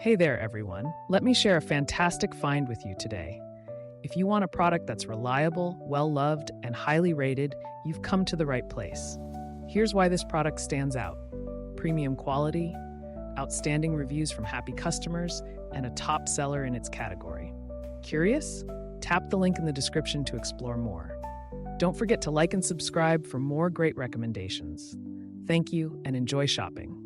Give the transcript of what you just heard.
Hey there, everyone. Let me share a fantastic find with you today. If you want a product that's reliable, well-loved, and highly rated, you've come to the right place. Here's why this product stands out. Premium quality, outstanding reviews from happy customers, and a top seller in its category. Curious? Tap the link in the description to explore more. Don't forget to like and subscribe for more great recommendations. Thank you and enjoy shopping.